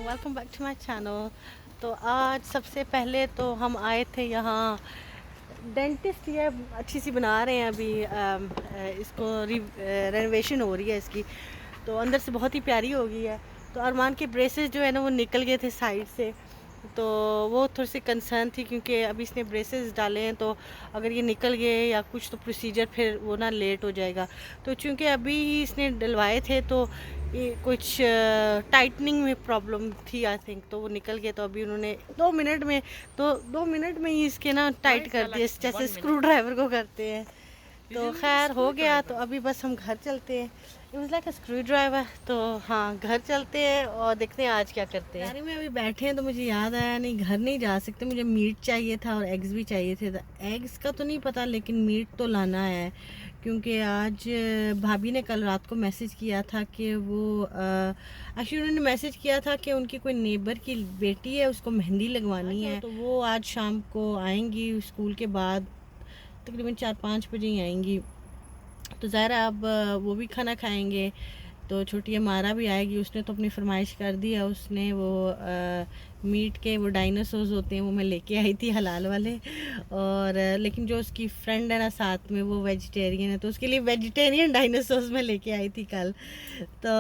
Welcome back to my channel. तो आज सबसे पहले तो हम आए थे यहाँ डेंटिस्ट ये अच्छी सी बना रहे हैं अभी इसको रेनोवेशन हो रही है इसकी। तो अंदर से बहुत ही प्यारी हो गई है। तो अरमान के ब्रेसेस जो है ना वो निकल गए थे साइड से, तो वो थोड़ी सी कंसर्न थी क्योंकि अभी इसने ब्रेसेस डाले हैं, तो अगर ये निकल गए या कुछ तो प्रोसीजर फिर वो ना लेट हो जाएगा। तो चूँकि अभी ही इसने डलवाए थे तो ये कुछ टाइटनिंग में प्रॉब्लम थी आई थिंक, तो वो निकल गया। तो अभी उन्होंने 2 मिनट में, तो 2 मिनट में ही इसके ना टाइट कर दिए जैसे स्क्रू ड्राइवर को करते हैं। तो खैर हो गया। तो अभी बस हम घर चलते हैं। It was like a screw driver. तो हाँ, घर चलते हैं और देखते हैं आज क्या करते हैं। गाड़ी में अभी बैठे हैं तो मुझे याद आया, नहीं घर नहीं जा सकते, मुझे मीट चाहिए था और एग्स भी चाहिए थे। एग्स का तो नहीं पता लेकिन मीट तो लाना है, क्योंकि आज भाभी ने कल रात को मैसेज किया था कि वो एक्चुअली उन्होंने मैसेज किया था कि उनकी कोई नेबर की बेटी है, उसको मेहंदी लगवानी है। तो वो आज शाम को आएंगी स्कूल के बाद, तकरीबन 4-5 बजे ही आएंगी। तो ज़ाहिर है अब वो भी खाना खाएंगे। तो छोटी हमारा भी आएगी, उसने तो अपनी फरमाइश कर दी है। उसने वो मीट के वो डायनासोर्स होते हैं वो मैं लेके आई थी हलाल वाले। और लेकिन जो उसकी फ्रेंड है ना साथ में वो वेजिटेरियन है, तो उसके लिए वेजिटेरियन डायनासोर्स मैं लेके आई थी कल। तो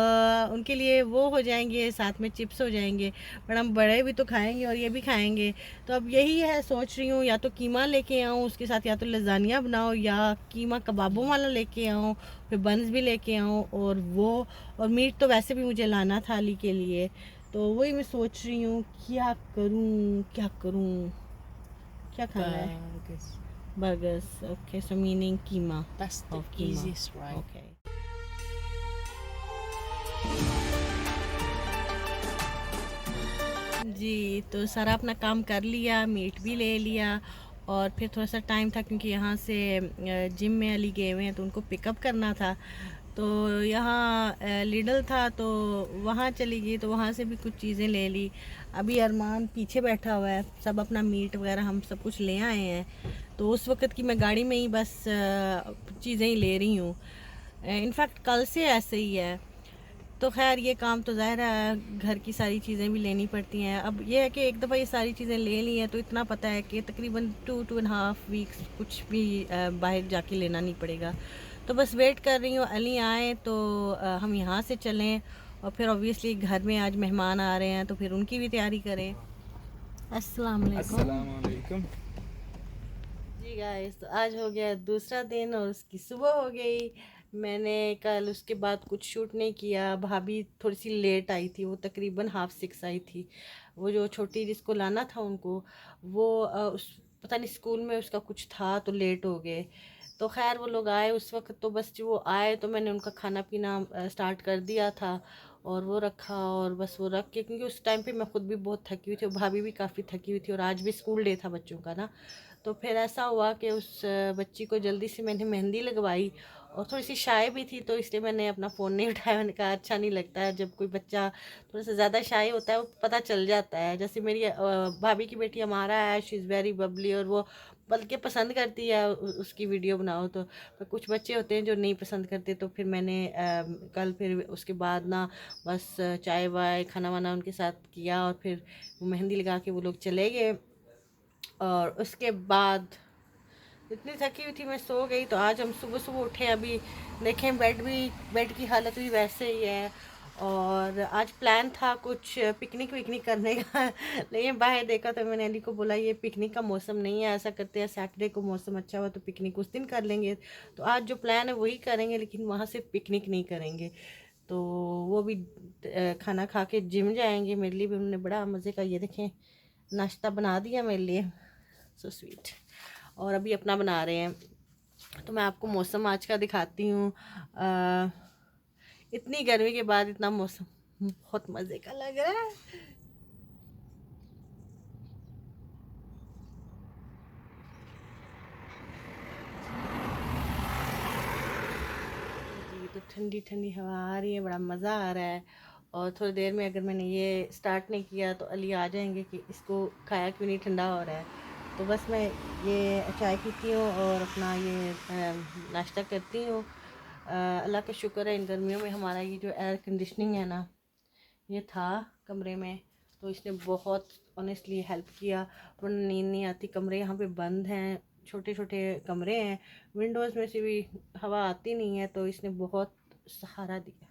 उनके लिए वो हो जाएंगे, साथ में चिप्स हो जाएंगे। बट हम बड़े भी तो खाएंगे और ये भी खाएंगे। तो अब यही है, सोच रही हूँ या तो कीमा लेके आऊँ उसके साथ, या तो लजानिया बनाओ, या कीमा कबाबों वाला लेके आऊँ, फिर बंस भी लेके आऊँ। और मीट तो वैसे भी मुझे लाना था अली के लिए। तो वही मैं सोच रही हूँ क्या करूँ क्या करूँ। क्या खाना है? Burgers. Burgers. Okay, so meaning keema. That's the keema, easiest way. Okay. जी, तो सारा अपना काम कर लिया, मीट भी ले लिया। और फिर थोड़ा सा टाइम था क्योंकि यहाँ से जिम में अली गए हुए हैं तो उनको पिकअप करना था। तो यहाँ लिडल था तो वहाँ चली गई, तो वहाँ से भी कुछ चीज़ें ले ली। अभी अरमान पीछे बैठा हुआ है, सब अपना मीट वगैरह हम सब कुछ ले आए हैं। तो उस वक़्त की मैं गाड़ी में ही बस चीज़ें ही ले रही हूँ। इनफैक्ट कल से ऐसे ही है। तो खैर ये काम तो ज़ाहिर है घर की सारी चीज़ें भी लेनी पड़ती हैं। अब ये है कि एक दफ़ा ये सारी चीज़ें ले ली हैं तो इतना पता है कि तकरीबन 2-2.5 वीक्स कुछ भी बाहर जाके लेना नहीं पड़ेगा। तो बस वेट कर रही हूँ अली आए तो हम यहाँ से चलें। और फिर ऑब्वियसली घर में आज मेहमान आ रहे हैं तो फिर उनकी भी तैयारी करें। अस्सलाम वालेकुम। अस्सलाम वालेकुम। जी गाइस, तो आज हो गया दूसरा दिन और उसकी सुबह हो गई। मैंने कल उसके बाद कुछ शूट नहीं किया। भाभी थोड़ी सी लेट आई थी, वो तकरीबन 5:30 आई थी। वो जो छोटी जिसको लाना था उनको, वो उस पता नहीं स्कूल में उसका कुछ था तो लेट हो गए। तो खैर वो लोग आए उस वक्त, तो बस जो वो आए तो मैंने उनका खाना पीना स्टार्ट कर दिया था। और वो रखा और बस वो रख के, क्योंकि उस टाइम पे मैं खुद भी बहुत थकी हुई थी और भाभी भी काफ़ी थकी हुई थी और आज भी स्कूल डे था बच्चों का ना। तो फिर ऐसा हुआ कि उस बच्ची को जल्दी से मैंने मेहंदी लगवाई। और थोड़ी सी शाय भी थी तो इसलिए मैंने अपना फ़ोन नहीं उठाया। मैंने कहा अच्छा नहीं लगता है जब कोई बच्चा थोड़ा सा ज़्यादा शाय होता है, वो पता चल जाता है। जैसे मेरी भाभी की बेटी हमारा है, शी इज़ वेरी बबली और वो बल्कि पसंद करती है उसकी वीडियो बनाओ तो। पर कुछ बच्चे होते हैं जो नहीं पसंद करते। तो फिर मैंने कल फिर उसके बाद ना बस चाय वाय खाना वाना उनके साथ किया और फिर वो मेहंदी लगा के वो लोग चले गए। और उसके बाद इतनी थकी हुई थी मैं सो गई। तो आज हम सुबह सुबह उठे, अभी देखें बेड की हालत भी वैसे ही है। और आज प्लान था कुछ पिकनिक विकनिक करने का लेकिन बाहर देखा तो मैंने अली को बोला ये पिकनिक का मौसम नहीं है, ऐसा करते हैं सैटरडे को मौसम अच्छा हुआ तो पिकनिक उस दिन कर लेंगे। तो आज जो प्लान है वही करेंगे, लेकिन वहाँ से पिकनिक नहीं करेंगे। तो वो भी खाना खा के जिम जाएंगे। मेरे लिए भी उन्होंने बड़ा मज़े का ये देखें नाश्ता बना दिया मेरे लिए, सो स्वीट। और अभी अपना बना रहे हैं। तो मैं आपको मौसम आज का दिखाती हूँ। इतनी गर्मी के बाद इतना मौसम बहुत मज़े का लग रहा है। जी, तो ठंडी ठंडी हवा आ रही है, बड़ा मज़ा आ रहा है। और थोड़ी देर में अगर मैंने ये स्टार्ट नहीं किया तो अली आ जाएंगे कि इसको खाया क्यों नहीं, ठंडा हो रहा है। तो बस मैं ये चाय पीती हूँ और अपना ये नाश्ता करती हूँ। अल्लाह का शुक्र है इन गर्मियों में हमारा ये जो एयर कंडीशनिंग है ना, ये था कमरे में। तो इसने बहुत ऑनेस्टली हेल्प किया, वरना नींद नहीं आती। कमरे यहाँ पे बंद हैं, छोटे छोटे कमरे हैं, विंडोज़ में से भी हवा आती नहीं है, तो इसने बहुत सहारा दिया।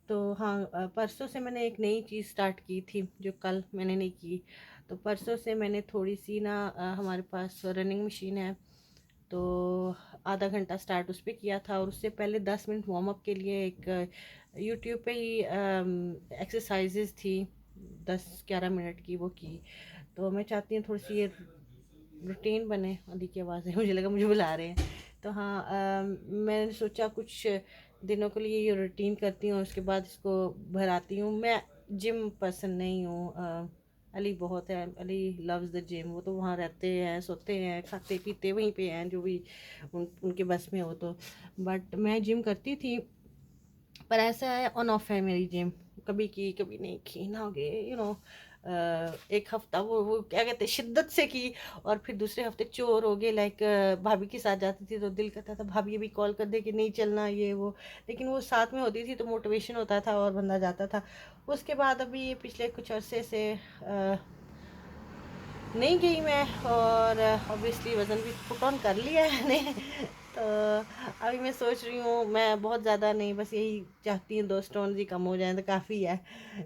तो हाँ, परसों से मैंने एक नई चीज़ स्टार्ट की थी जो कल मैंने नहीं की। तो परसों से मैंने थोड़ी सी ना, हमारे पास रनिंग मशीन है, तो आधा घंटा स्टार्ट उस पर किया था, और उससे पहले 10 मिनट वार्म अप के लिए एक यूट्यूब पे ही एक्सरसाइजेज थी 10-11 मिनट की, वो की। तो मैं चाहती हूँ थोड़ी सी ये रूटीन बने। अली की आवाज़ है, मुझे लगा मुझे बुला रहे हैं। तो हाँ, मैंने सोचा कुछ दिनों के लिए ये रूटीन करती हूँ, उसके बाद इसको भराती हूँ। मैं जिम पर्सन नहीं हूँ। अली बहुत है, अली लव्स द जिम। वो तो वहाँ रहते हैं, सोते हैं, खाते पीते वहीं पे हैं, जो भी उनके बस में हो। तो बट मैं जिम करती थी, पर ऐसा है ऑन ऑफ है मेरी जिम, कभी की कभी नहीं की ना, हो गए एक हफ्ता वो क्या कहते हैं शिद्दत से की, और फिर दूसरे हफ्ते चोर हो गए। लाइक भाभी के साथ जाती थी तो दिल करता था भाभी भी कॉल कर दे कि नहीं चलना ये वो, लेकिन वो साथ में होती थी तो मोटिवेशन होता था और बंदा जाता था। उसके बाद अभी ये पिछले कुछ अरसे से नहीं गई मैं, और ऑब्वियसली वज़न भी पुट ऑन कर लिया है मैंने। तो अभी मैं सोच रही हूँ, मैं बहुत ज़्यादा नहीं, बस यही चाहती हूँ 2 स्टोन ही कम हो जाए तो काफ़ी है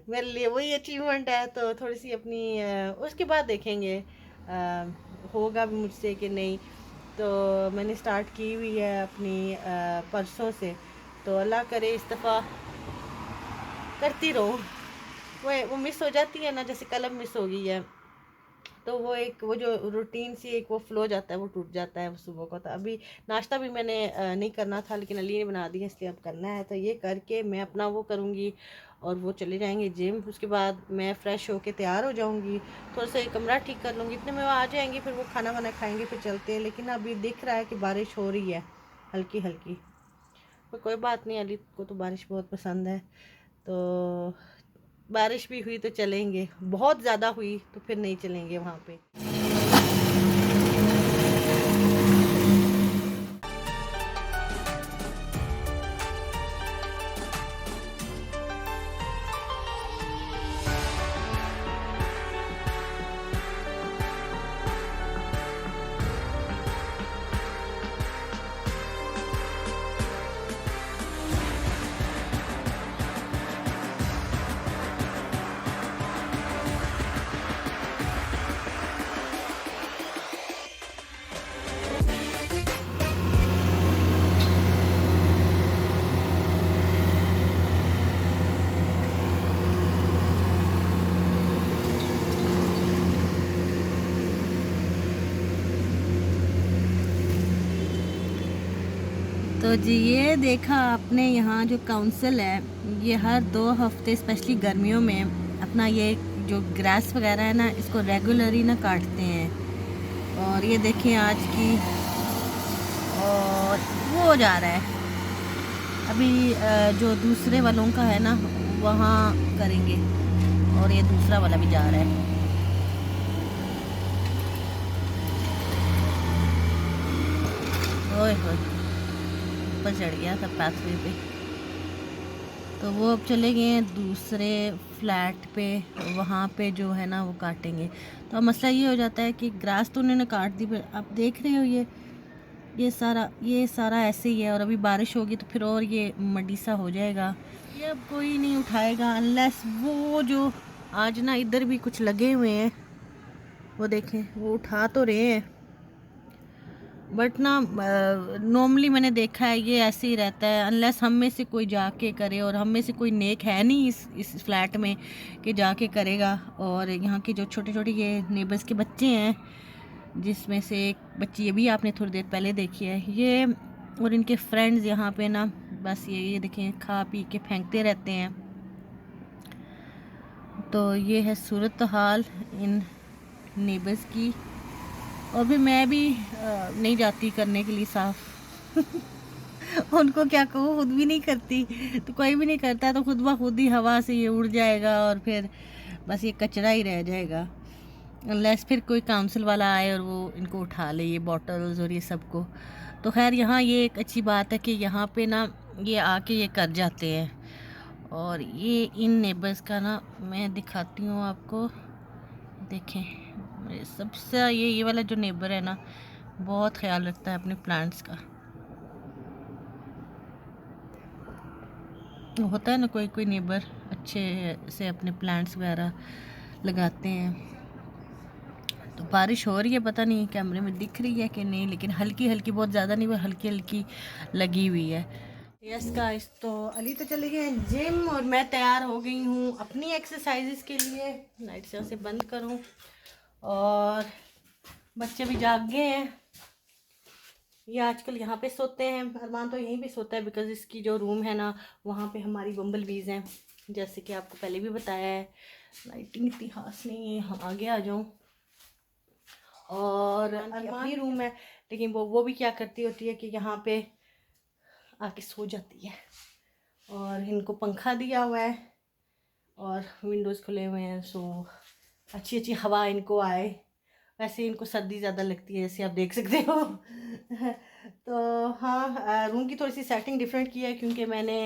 मेरे लिए, वही अचीवमेंट है। तो थोड़ी सी अपनी उसके बाद देखेंगे होगा भी मुझसे कि नहीं। तो मैंने स्टार्ट की हुई है अपनी परसों से, तो अल्लाह करे इस दफ़ा करती रहूँ। वो मिस हो जाती है ना, जैसे कल अब मिस हो गई है, तो वो एक वो जो रूटीन सी एक वो फ्लो जाता है, वो टूट जाता है वो सुबह को। तो अभी नाश्ता भी मैंने नहीं करना था, लेकिन अली ने बना दिया, इसलिए अब करना है। तो ये करके मैं अपना वो करूँगी, और वो चले जाएंगे जिम। उसके बाद मैं फ़्रेश होके तैयार हो जाऊँगी, थोड़ा सा कमरा ठीक कर लूँगी, इतने में वो आ जाएंगे, फिर वो खाना वाना खाएँगे, फिर चलते हैं। लेकिन अभी दिख रहा है कि बारिश हो रही है हल्की हल्की, पर कोई बात नहीं, अली को तो बारिश बहुत पसंद है। तो बारिश भी हुई तो चलेंगे, बहुत ज़्यादा हुई तो फिर नहीं चलेंगे वहाँ पे। तो जी ये देखा आपने, यहाँ जो काउंसिल है ये हर 2 हफ्ते स्पेशली गर्मियों में अपना ये जो ग्रास वगैरह है ना, इसको रेगुलरली ना काटते हैं। और ये देखें आज की, और वो जा रहा है अभी जो दूसरे वालों का है ना वहाँ करेंगे, और ये दूसरा वाला भी जा रहा है। ओए होए, ऊपर चढ़ गया था पाथवे पे। तो वो अब चले गए हैं दूसरे फ्लैट पे, वहाँ पे जो है ना वो काटेंगे। तो अब मसला ये हो जाता है कि ग्रास तो उन्होंने काट दी, पर आप देख रहे हो ये सारा ऐसे ही है, और अभी बारिश होगी तो फिर और ये मड्डी सा हो जाएगा। ये अब कोई नहीं उठाएगा अनलेस वो जो आज ना इधर भी कुछ लगे हुए हैं, वो देखें वो उठा तो रहे हैं, बट ना नॉर्मली मैंने देखा है ये ऐसे ही रहता है अनलेस हम में से कोई जाके करे, और हम में से कोई नेक है नहीं इस फ्लैट में कि जाके करेगा। और यहाँ के जो छोटे छोटे ये नेबर्स के बच्चे हैं, जिसमें से एक बच्ची ये भी आपने थोड़ी देर पहले देखी है, ये और इनके फ्रेंड्स यहाँ पे ना बस ये देखें खा पी के फेंकते रहते हैं। तो ये है सूरत हाल इन नेबर्स की। और भी मैं भी नहीं जाती करने के लिए साफ। उनको क्या कहूँ, खुद भी नहीं करती, तो कोई भी नहीं करता, तो खुद ब खुद ही हवा से ये उड़ जाएगा, और फिर बस ये कचरा ही रह जाएगा अनलेस फिर कोई काउंसिल वाला आए और वो इनको उठा ले, ये बॉटल्स और ये सब को। तो खैर यहाँ ये एक अच्छी बात है कि यहाँ पे ना ये आके ये कर जाते हैं। और ये इन नेबर्स का ना मैं दिखाती हूँ आपको। देखें, मेरे सबसे ये वाला जो नेबर है ना, बहुत ख्याल रखता है अपने प्लांट्स का। होता है ना कोई कोई नेबर अच्छे से अपने प्लांट्स वगैरह लगाते हैं। तो बारिश हो रही है, पता नहीं कैमरे में दिख रही है कि नहीं, लेकिन हल्की हल्की, बहुत ज़्यादा नहीं, वो हल्की हल्की लगी हुई है। यस गाइस, तो अली तो चले गए हैं जिम और मैं तैयार हो गई हूँ अपनी एक्सरसाइजेस के लिए। लाइट से बंद करूँ और बच्चे भी जाग गए हैं। ये आजकल यहाँ पे सोते हैं, अरमान तो यहीं पे सोता है बिकॉज़ इसकी जो रूम है ना, वहाँ पे हमारी बम्बल बीज हैं, जैसे कि आपको पहले भी बताया है। लाइटिंग इतनी खास नहीं है, यहाँ आगे आ जाऊँ। और अपनी रूम है, लेकिन वो भी क्या करती होती है कि यहाँ पे आके सो जाती है। और इनको पंखा दिया हुआ है और विंडोज़ खुले हुए हैं, सो अच्छी अच्छी हवा इनको आए। वैसे इनको सर्दी ज़्यादा लगती है, जैसे आप देख सकते हो। तो हाँ, रूम की थोड़ी सी सेटिंग डिफरेंट की है, क्योंकि मैंने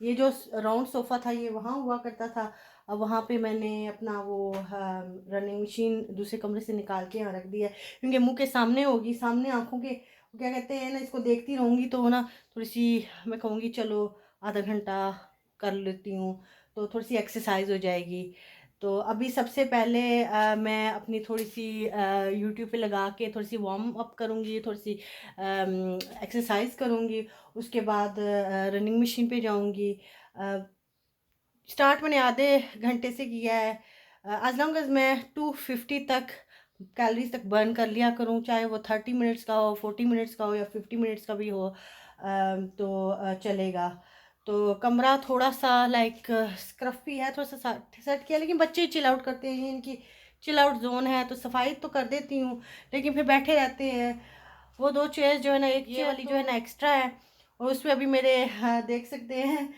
ये जो राउंड सोफ़ा था ये वहाँ हुआ करता था। अब वहाँ पे मैंने अपना वो रनिंग मशीन दूसरे कमरे से निकाल के यहाँ रख दिया है, क्योंकि मुंह के सामने होगी, सामने आंखों के क्या कहते हैं ना, इसको देखती रहूँगी तो ना थोड़ी सी मैं कहूँगी चलो आधा घंटा कर लेती हूँ, तो थोड़ी सी एक्सरसाइज हो जाएगी। तो अभी सबसे पहले मैं अपनी थोड़ी सी यूट्यूब पे लगा के थोड़ी सी वार्म अप करूँगी, थोड़ी सी एक्सरसाइज करूँगी। उसके बाद रनिंग मशीन पे जाऊँगी। स्टार्ट मैंने आधे घंटे से किया है। एज लॉन्ग एज मैं 250 तक कैलोरीज तक बर्न कर लिया करूँ, चाहे वो 30 मिनट्स का हो, 40 मिनट्स का हो या 50 मिनट्स का भी हो, तो चलेगा। तो कमरा थोड़ा सा लाइक स्क्रफी है, थोड़ा सा सेट किया, लेकिन बच्चे चिल आउट करते हैं, इनकी चिल आउट जोन है, तो सफाई तो कर देती हूँ, लेकिन फिर बैठे रहते हैं। वो 2 चेयर्स जो है ना, एक ये वाली जो है ना एक्स्ट्रा है, और उसमें अभी मेरे देख सकते हैं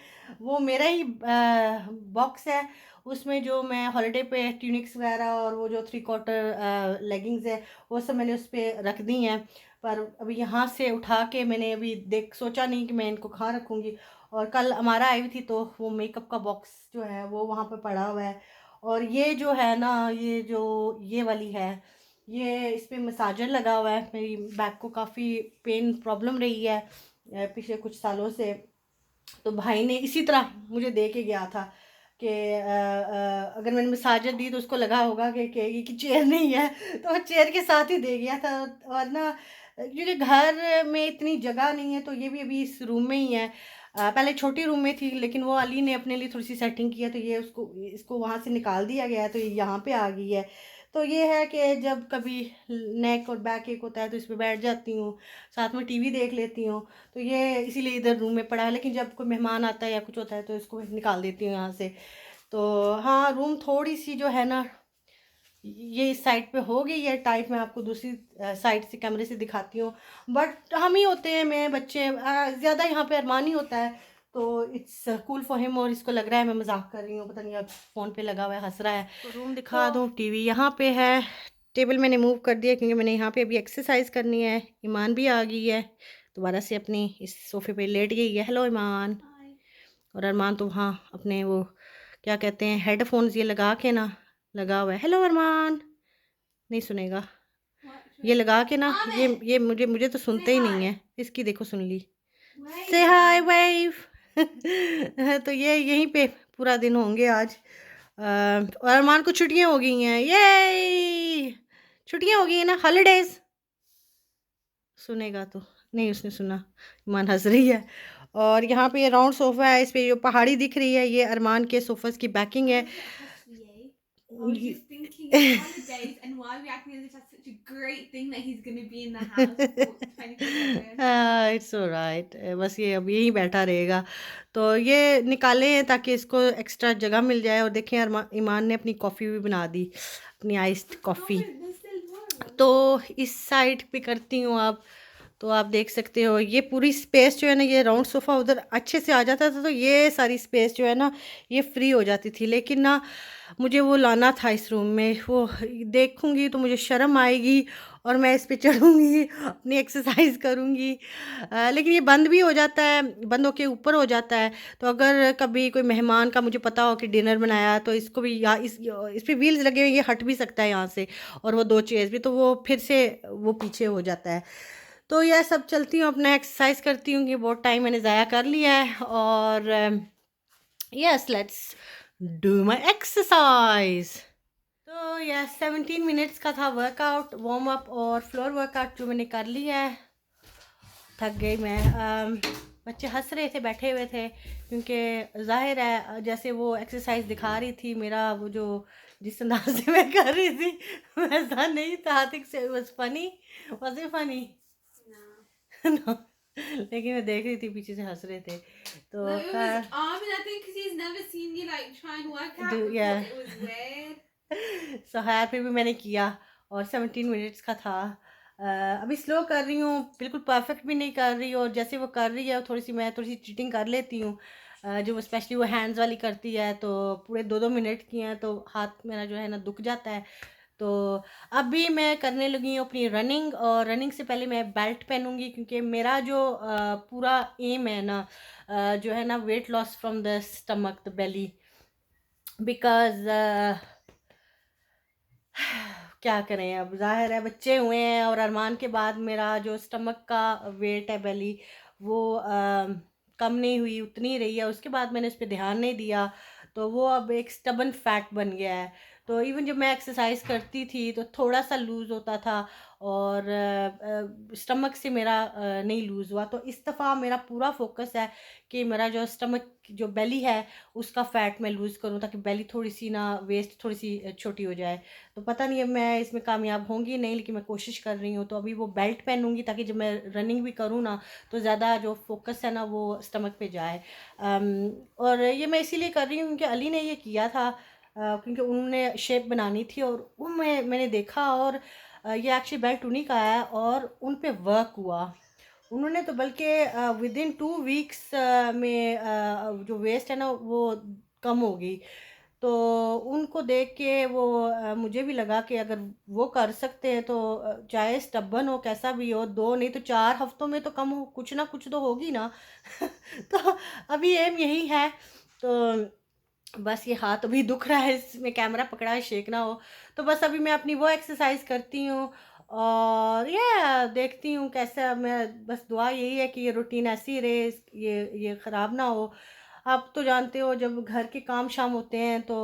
वो मेरा ही बॉक्स है। उसमें जो मैं हॉलिडे पे ट्यूनिक्स वगैरह और वो जो 3/4 लेगिंग्स है वो सब मैंने उस पर रख दी हैं। पर अभी यहाँ से उठा के मैंने अभी सोचा नहीं कि मैं इनको कहाँ रखूँगी। और कल हमारा आई हुई थी तो वो मेकअप का बॉक्स जो है वो वहाँ पे पड़ा हुआ है। और ये जो है ना, ये जो ये वाली है, ये इस पर मसाजर लगा हुआ है। मेरी बैक को काफ़ी पेन प्रॉब्लम रही है पिछले कुछ सालों से। तो भाई ने इसी तरह मुझे दे के गया था कि अगर मैंने मसाजर दी तो उसको लगा होगा कि कहेगी कि चेयर नहीं है, तो चेयर के साथ ही दे गया था। और ना, क्योंकि घर में इतनी जगह नहीं है, तो ये भी अभी इस रूम में ही है। पहले छोटी रूम में थी, लेकिन वो अली ने अपने लिए थोड़ी सी सेटिंग की है, तो ये इसको वहाँ से निकाल दिया गया है, तो ये यहाँ पे आ गई है। तो ये है कि जब कभी नेक और बैक एक होता है तो इस पर बैठ जाती हूँ, साथ में टीवी देख लेती हूँ। तो ये इसीलिए इधर रूम में पड़ा है, लेकिन जब कोई मेहमान आता है या कुछ होता है तो इसको निकाल देती हूँ यहाँ से। तो हाँ, रूम थोड़ी सी जो है ना, ये इस साइड पे हो गई है टाइप। मैं आपको दूसरी साइड से कैमरे से दिखाती हूँ, बट हम ही होते हैं, मैं बच्चे ज़्यादा यहाँ पे अरमान ही होता है, तो इट्स कूल फॉर हिम। और इसको लग रहा है मैं मजाक कर रही हूँ, पता नहीं, अब फ़ोन पे लगा हुआ है, हंस रहा है। तो रूम दिखा दूँ, टीवी यहाँ पे है, टेबल मैंने मूव कर दिया क्योंकि मैंने यहाँ पे अभी एक्सरसाइज करनी है। ईमान भी आ गई है, दोबारा से अपनी इस सोफ़े पे लेट गई है। हेलो ईमान। और अरमान तो वहाँ अपने वो क्या कहते हैं हेडफोन्स ये लगा के ना लगा हुआ है। हेलो अरमान। नहीं सुनेगा ये लगा के ना, ये मुझे तो सुनते ही नहीं है। इसकी देखो सुन ली, से हाय वेव। तो ये यहीं पे पूरा दिन होंगे आज। और अरमान को छुट्टियां हो गई हैं, ये छुट्टियां हो गई हैं ना, हॉलीडेज। सुनेगा तो नहीं, उसने सुना, ईमान हंस रही है। और यहाँ पे ये राउंड सोफ़ा है, इस पे जो पहाड़ी दिख रही है ये अरमान के सोफ़ास की बैकिंग है। I was just thinking of holidays and why we acting as if that's such a great thing that he's going to be in the house for 24/7. It's alright, बस ये अब यहीं बैठा रहेगा। तो ये निकाले हैं ताकि इसको एक्स्ट्रा जगह मिल जाए। और देखें ईमान ने अपनी कॉफ़ी भी बना दी, अपनी आइस्ड कॉफ़ी। तो इस साइड पे करती हूँ आप, तो आप देख सकते हो ये पूरी स्पेस जो है ना, ये राउंड सोफ़ा उधर अच्छे से आ जाता था, तो ये सारी स्पेस जो है ना ये फ्री हो जाती थी। लेकिन ना मुझे वो लाना था इस रूम में, वो देखूंगी तो मुझे शर्म आएगी और मैं इस पे चढ़ूँगी, अपनी एक्सरसाइज करूँगी। लेकिन ये बंद भी हो जाता है, बंद होके ऊपर हो जाता है। तो अगर कभी कोई मेहमान का मुझे पता हो कि डिनर बनाया, तो इसको भी या इस पे व्हील्स लगे हुए, ये हट भी सकता है यहाँ से, और वो 2 चेयर्स भी, तो वो फिर से वो पीछे हो जाता है। तो यह सब चलती हूँ, अपना एक्सरसाइज करती हूँ कि बहुत टाइम मैंने ज़ाया कर लिया है। और yes, let's do my exercise. तो यह 17 मिनट्स का था वर्कआउट, वार्म अप और फ्लोर वर्कआउट जो मैंने कर लिया है। थक गई मैं। बच्चे हंस रहे थे, बैठे हुए थे, क्योंकि जाहिर है जैसे वो एक्सरसाइज दिखा रही थी, मेरा वो जो जिस अंदाज से मैं कर रही थी वैसा नहीं था। I think it was funny, was it funny? No. लेकिन मैं देख रही थी, पीछे से हंस रहे थे। तो No, it was. I mean, I think because he's never seen you like try and work out before, yeah. it was weird. सो खैर फिर भी मैंने किया, और 17 मिनट्स का था। अभी स्लो कर रही हूँ, बिल्कुल परफेक्ट भी नहीं कर रही, और जैसे वो कर रही है मैं थोड़ी सी चीटिंग कर लेती हूँ। जो वो स्पेशली वो हैंड्स वाली करती है, तो पूरे 2-2 मिनट की हैं, तो हाथ मेरा जो है ना दुख जाता है। तो अभी मैं करने लगी हूँ अपनी रनिंग, और रनिंग से पहले मैं बेल्ट पहनूंगी, क्योंकि मेरा जो पूरा एम है ना, जो है ना, weight loss from the stomach, the belly, because क्या करें, अब ज़ाहिर है बच्चे हुए हैं, और अरमान के बाद मेरा जो स्टमक का वेट है, बेली, वो कम नहीं हुई, उतनी ही रही है। उसके बाद मैंने उस पर ध्यान नहीं दिया, तो वो अब एक स्टबन फैट बन गया है। तो इवन जब मैं एक्सरसाइज करती थी तो थोड़ा सा लूज़ होता था, और स्टमक से मेरा नहीं लूज़ हुआ। तो इस दफ़ा मेरा पूरा फोकस है कि मेरा जो स्टमक, जो बेली है, उसका फ़ैट मैं लूज़ करूँ, ताकि बेली थोड़ी सी ना, वेस्ट थोड़ी सी छोटी हो जाए। तो पता नहीं अब मैं इसमें कामयाब होंगी नहीं, लेकिन मैं कोशिश कर रही हूँ। तो अभी वो बेल्ट पहनूंगी, ताकि जब मैं रनिंग भी करूँ ना, तो ज़्यादा जो फोकस है ना वो स्टमक पे जाए। और ये मैं इसीलिए कर रही हूँ क्योंकि अली ने ये किया था, क्योंकि उन्होंने शेप बनानी थी, और वो मैंने देखा, और ये एक्चुअली बेल्ट उन्हीं का है, और उन पे वर्क हुआ। उन्होंने तो बल्कि विद इन 2 वीक्स में जो वेस्ट है ना वो कम हो गई। तो उनको देख के वो मुझे भी लगा कि अगर वो कर सकते हैं, तो चाहे स्टबन हो, कैसा भी हो, 2 नहीं तो 4 हफ्तों में तो कम हो, कुछ ना कुछ तो होगी ना। तो अभी एम यही है। तो बस ये हाथ अभी दुख रहा है, इसमें कैमरा पकड़ा है, शेक ना हो। तो बस अभी मैं अपनी वो एक्सरसाइज करती हूँ, और ये देखती हूँ कैसा। मैं बस दुआ यही है कि ये रूटीन ऐसी ही रहे, ये ख़राब ना हो। आप तो जानते हो, जब घर के काम शाम होते हैं तो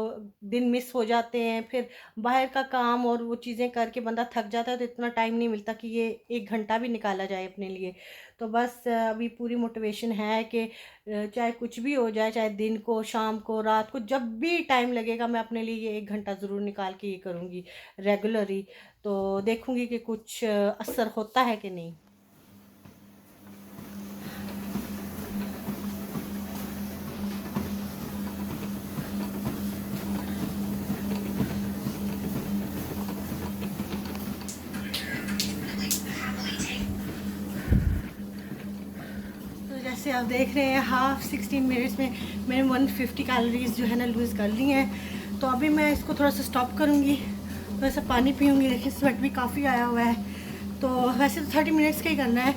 दिन मिस हो जाते हैं, फिर बाहर का काम और वो चीज़ें करके बंदा थक जाता है, तो इतना टाइम नहीं मिलता कि ये 1 घंटा भी निकाला जाए अपने लिए। तो बस अभी पूरी मोटिवेशन है कि चाहे कुछ भी हो जाए, चाहे दिन को, शाम को, रात को, जब भी टाइम लगेगा, मैं अपने लिए ये 1 घंटा ज़रूर निकाल के ये करूँगी रेगुलरली। तो देखूँगी कि कुछ असर होता है कि नहीं। तो जैसे आप देख रहे हैं, हाफ 16 मिनट्स में मैंने 150 कैलोरीज जो है ना लूज़ कर ली हैं। तो अभी मैं इसको थोड़ा सा स्टॉप करूँगी, थोड़ा सा पानी पीऊँगी। देखिए स्वेट भी काफ़ी आया हुआ है। तो वैसे तो 30 मिनट्स का ही करना है,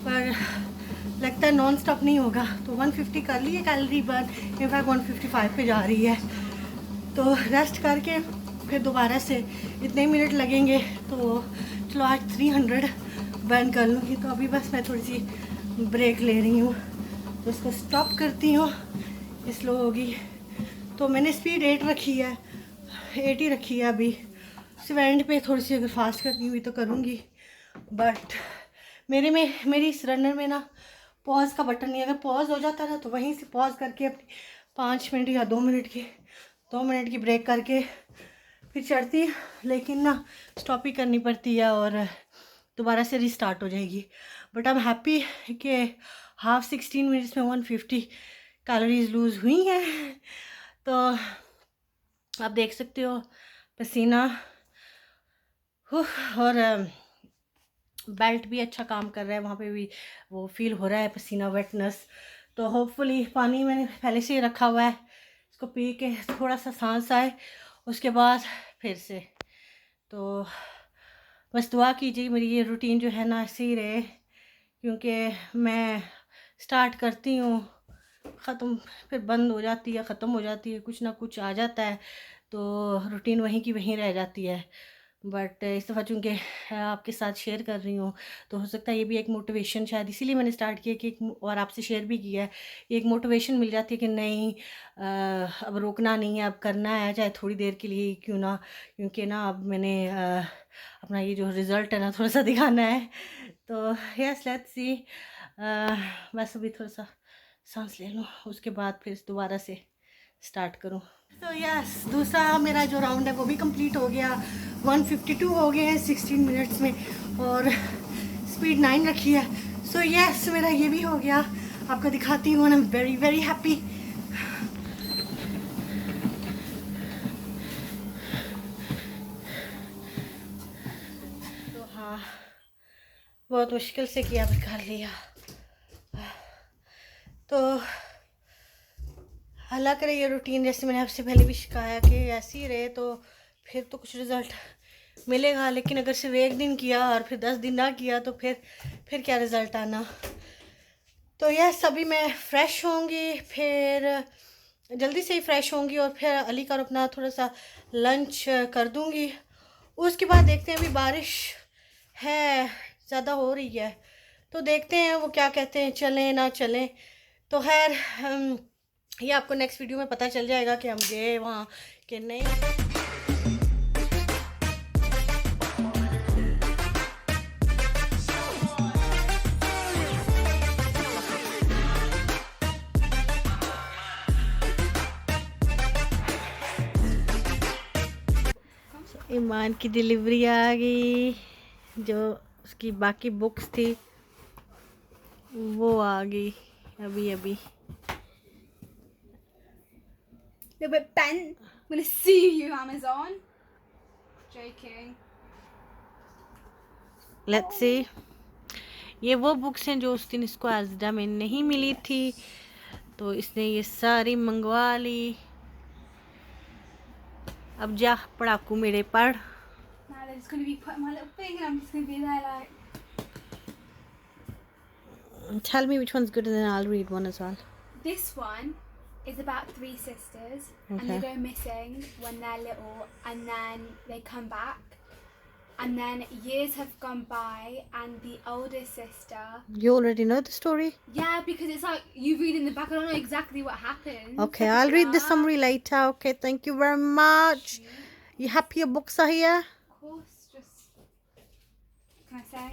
पर लगता है नॉन स्टॉप नहीं होगा। तो 150 कर ली है कैलोरी बर्न, इनफैक्ट 155 पे जा रही है। तो रेस्ट करके फिर दोबारा से इतने ही मिनट लगेंगे, तो चलो आज 300 बर्न कर लूँगी। तो अभी बस मैं थोड़ी सी ब्रेक ले रही हूँ, तो इसको स्टॉप करती हूँ, स्लो होगी। तो मैंने स्पीड 8 रखी है, 80 रखी है अभी। सिर्फ एंड पे थोड़ी सी अगर फास्ट करनी हुई तो करूँगी, बट मेरी इस रनर में ना पॉज का बटन नहीं है। अगर पॉज हो जाता ना, तो वहीं से पॉज करके अपनी 5 मिनट या 2 मिनट की ब्रेक करके फिर चढ़ती, लेकिन ना स्टॉप ही करनी पड़ती है, और दोबारा से रिस्टार्ट हो जाएगी। बट आई एम हैप्पी कि हाफ 16 मिनट्स में 150 कैलोरीज लूज़ हुई हैं। तो आप देख सकते हो पसीना, और बेल्ट भी अच्छा काम कर रहा है, वहाँ पे भी वो फील हो रहा है पसीना, वेटनेस। तो होपफुली पानी मैंने पहले से ही रखा हुआ है, इसको पी के थोड़ा सा सांस आए, उसके बाद फिर से। तो बस दुआ कीजिए मेरी ये रूटीन जो है ना ऐसे ही रहे, क्योंकि मैं स्टार्ट करती हूँ, ख़त्म फिर बंद हो जाती है, ख़त्म हो जाती है, कुछ ना कुछ आ जाता है, तो रूटीन वहीं की वहीं रह जाती है। बट इस दफ़ा चूँकि आपके साथ शेयर कर रही हूँ, तो हो सकता है ये भी एक मोटिवेशन, शायद इसीलिए मैंने स्टार्ट किया कि और आपसे शेयर भी किया है, एक मोटिवेशन मिल जाती है कि नहीं, अब रोकना नहीं है, अब करना है, चाहे थोड़ी देर के लिए ही क्यों ना, क्योंकि ना अब मैंने अपना ये जो रिज़ल्ट है ना थोड़ा सा दिखाना है। तो यस लेट्स सी, बस अभी थोड़ा सा सांस ले लूँ, उसके बाद फिर दोबारा से स्टार्ट करूँ। तो यस दूसरा मेरा जो राउंड है वो भी कंप्लीट हो गया, 152 हो गए हैं 16 मिनट्स में, और स्पीड 9 रखी है। सो यस मेरा ये भी हो गया, आपको दिखाती हूँ, I am very very happy. तो हाँ, बहुत मुश्किल से किया पर कर लिया। तो अल्लाह करे ये रूटीन, जैसे मैंने आपसे पहले भी शिकाया कि ऐसे ही रहे, तो फिर तो कुछ रिज़ल्ट मिलेगा, लेकिन अगर सिर्फ एक दिन किया और फिर 10 दिन ना किया तो फिर क्या रिज़ल्ट आना। तो यस अभी मैं फ़्रेश होंगी, फिर जल्दी से ही फ़्रेश होंगी, और फिर अली का अपना थोड़ा सा लंच कर दूँगी। उसके बाद देखते हैं, अभी बारिश है, ज़्यादा हो रही है, तो देखते हैं वो क्या कहते हैं, चलें ना चलें। तो खैर ये आपको नेक्स्ट वीडियो में पता चल जाएगा कि हम गए वहाँ कि नहीं। ईमान की डिलीवरी आ गई, जो उसकी बाकी बुक्स थी वो आ गई अभी अभी। Little bit bent. I'm gonna sue you, Amazon. Joking. Let's see, ये वो बुक्स हैं जो उस दिन इसको आज़दा में नहीं मिली थी, तो इसने ये सारी मंगवा ली। अब जा पढ़ाकू मेरे पढ़। Now they're just gonna be putting my little thing, and I'm just gonna be there like. Tell me which one's good and then I'll read one as well. This one is about 3 sisters, and Okay. they go missing when they're little, and then they come back, and then years have gone by, and the oldest sister. You already know the story? Yeah, because it's like you read in the back. I don't know exactly what happens. Okay, I'll read the summary later. Okay, thank you very much. You happy your books are here? Of course, just can I say?